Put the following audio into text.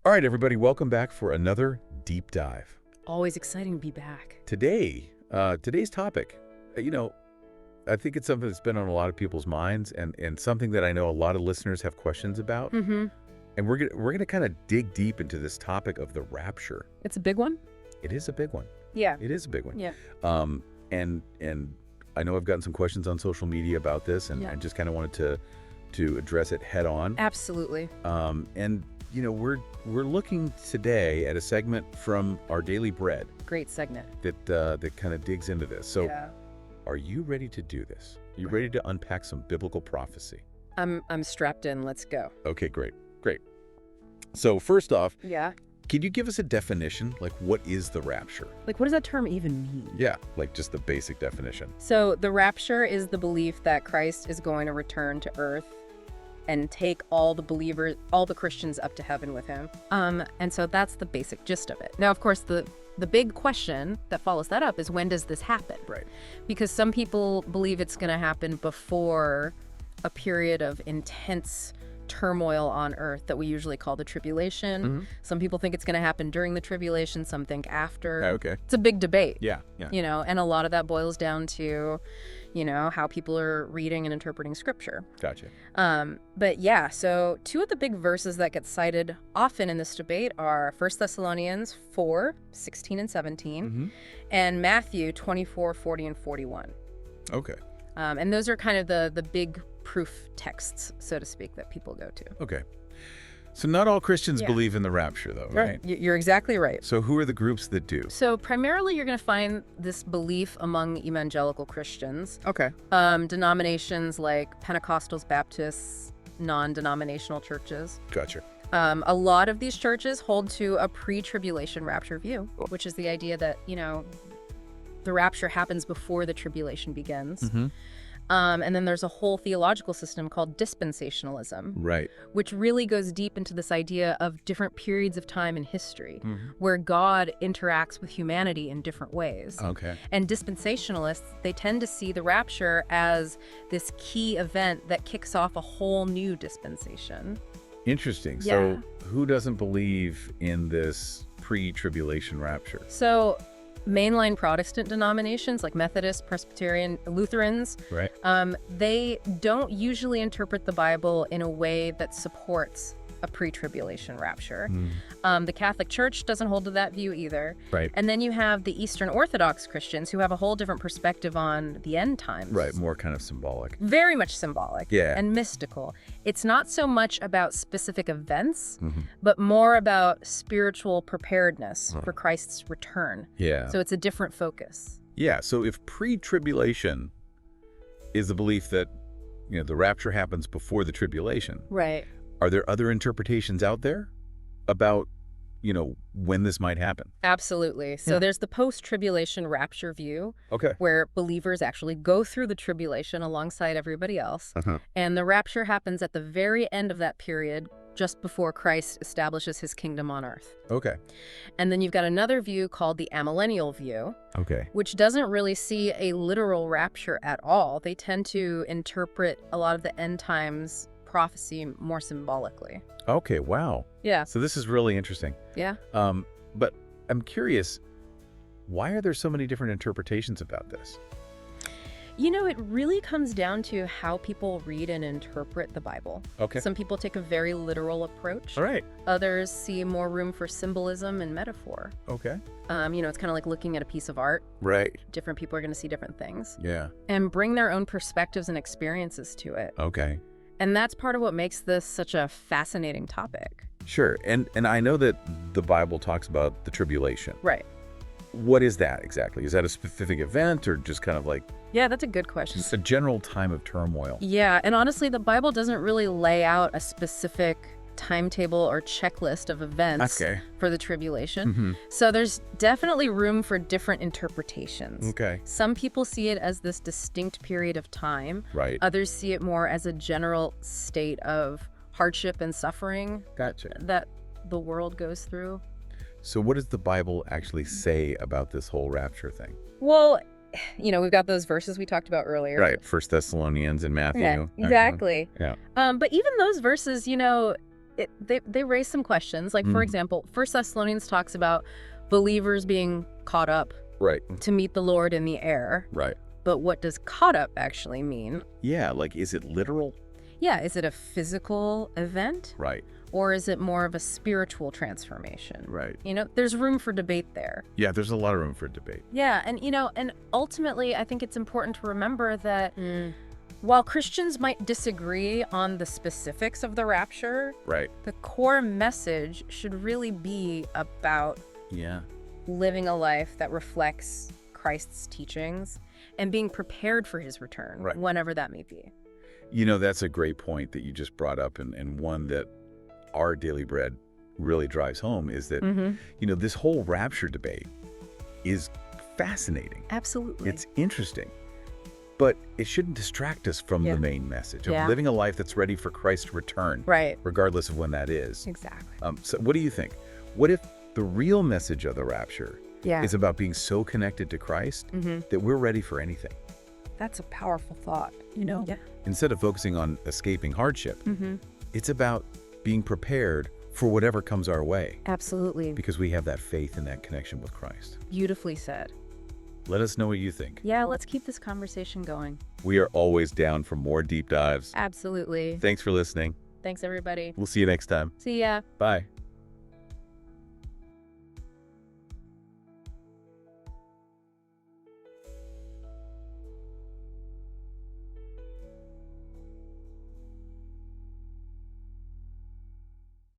All right, everybody, welcome back for another deep dive. Always exciting to be back. Today's topic, I think it's something that's been on a lot of people's minds and something that I know a lot of listeners have questions about. Mm-hmm. And we're gonna kind of dig deep into this topic of the rapture. It's a big one? It is a big one. Yeah. It is a big one. Yeah. And I know I've gotten some questions on social media about this, and I just kind of wanted to address it head on. Absolutely. We're looking today at a segment from our Daily Bread. Great segment. That kind of digs into this. So, yeah. Are you ready to do this? Are you ready to unpack some biblical prophecy? I'm strapped in. Let's go. Okay, great. So first off, yeah. Can you give us a definition? Like, what is the rapture? Like, what does that term even mean? Yeah, like just the basic definition. So the rapture is the belief that Christ is going to return to earth and take all the believers, all the Christians up to heaven with him. And so that's the basic gist of it. Now, of course, the big question that follows that up is, when does this happen? Right. Because some people believe it's going to happen before a period of intense turmoil on earth that we usually call the tribulation. Mm-hmm. Some people think it's going to happen during the tribulation, some think after. Okay. It's a big debate. Yeah. And a lot of that boils down to, how people are reading and interpreting scripture. Gotcha. But yeah, so two of the big verses that get cited often in this debate are 1 Thessalonians 4:16 and 17, and Matthew 24:40 and 41. Okay. And those are kind of the big proof texts, so to speak, that people go to. Okay. So not all Christians believe in the rapture, though, right? You're exactly right. So who are the groups that do? So primarily you're going to find this belief among evangelical Christians. Okay. Denominations like Pentecostals, Baptists, non-denominational churches. Gotcha. A lot of these churches hold to a pre-tribulation rapture view, which is the idea that, the rapture happens before the tribulation begins. Mm-hmm. And then there's a whole theological system called dispensationalism, Right. which really goes deep into this idea of different periods of time in history where God interacts with humanity in different ways. Okay. And dispensationalists, they tend to see the rapture as this key event that kicks off a whole new dispensation. Interesting. Yeah. So who doesn't believe in this pre-tribulation rapture? So mainline Protestant denominations like Methodist, Presbyterian, Lutherans, Right. They don't usually interpret the Bible in a way that supports a pre-tribulation rapture. The Catholic Church doesn't hold to that view either. Right. And then you have the Eastern Orthodox Christians who have a whole different perspective on the end times. Right. More kind of symbolic. Very much symbolic. Yeah. And mystical. It's not so much about specific events, but more about spiritual preparedness for Christ's return. Yeah. So it's a different focus. Yeah. So if pre-tribulation is the belief that, the rapture happens before the tribulation, Right. are there other interpretations out there about, when this might happen? Absolutely. So there's the post-tribulation rapture view, Okay. where believers actually go through the tribulation alongside everybody else. And the rapture happens at the very end of that period, just before Christ establishes his kingdom on earth. Okay. And then you've got another view called the amillennial view, Okay. which doesn't really see a literal rapture at all. They tend to interpret a lot of the end times prophecy more symbolically. Okay. Wow. Yeah. So this is really interesting. Yeah. But I'm curious, why are there so many different interpretations about this? It really comes down to how people read and interpret the Bible. Okay. Some people take a very literal approach. All right. Others see more room for symbolism and metaphor. Okay. It's kind of like looking at a piece of art. Right. Different people are going to see different things Yeah. and bring their own perspectives and experiences to it. Okay. And that's part of what makes this such a fascinating topic. Sure. And I know that the Bible talks about the tribulation. Right. What is that exactly? Is that a specific event or just kind of like Yeah, that's a good question. just a general time of turmoil? Yeah, and honestly, the Bible doesn't really lay out a specific timetable or checklist of events for the tribulation. So there's definitely room for different interpretations. Okay. Some people see it as this distinct period of time. Right. Others see it more as a general state of hardship and suffering Gotcha. that the world goes through. So what does the Bible actually say about this whole rapture thing? Well, we've got those verses we talked about earlier. Right. 1 Thessalonians and Matthew. Yeah, exactly. Yeah. But even those verses, they raise some questions. Like, for example, 1 Thessalonians talks about believers being caught up Right. to meet the Lord in the air. Right. But what does caught up actually mean? Yeah, like, is it literal? Yeah, is it a physical event? Right. Or is it more of a spiritual transformation? Right. You know, there's room for debate there. Yeah, there's a lot of room for debate. Yeah, and and ultimately, I think it's important to remember that while Christians might disagree on the specifics of the rapture, Right. the core message should really be about Yeah. living a life that reflects Christ's teachings and being prepared for his return, Right. whenever that may be. That's a great point that you just brought up, and one that our Daily Bread really drives home is that, this whole rapture debate is fascinating. Absolutely. It's interesting, but it shouldn't distract us from the main message of living a life that's ready for Christ's return, right. regardless of when that is. Exactly. So what do you think? What if the real message of the rapture is about being so connected to Christ that we're ready for anything? That's a powerful thought, Yeah. Instead of focusing on escaping hardship, it's about being prepared for whatever comes our way. Absolutely. Because we have that faith and that connection with Christ. Beautifully said. Let us know what you think. Yeah, let's keep this conversation going. We are always down for more deep dives. Absolutely. Thanks for listening. Thanks, everybody. We'll see you next time. See ya. Bye.